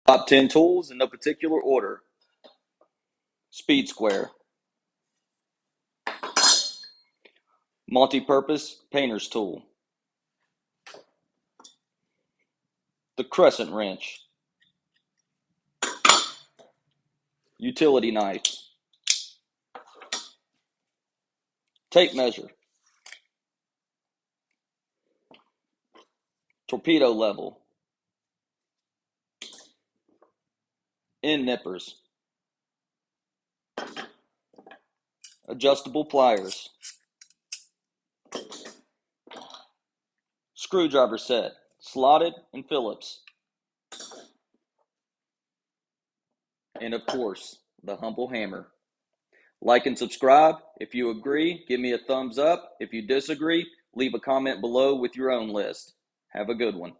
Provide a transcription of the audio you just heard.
Top 10 tools in no particular order. Speed square. Multi-purpose painter's tool. The crescent wrench. Utility knife. Tape measure. Torpedo level. End nippers. Adjustable pliers. Screwdriver set, slotted and Phillips. And of course, the humble hammer. Like and subscribe. If you agree, give me a thumbs up. If you disagree, leave a comment below with your own list. Have a good one.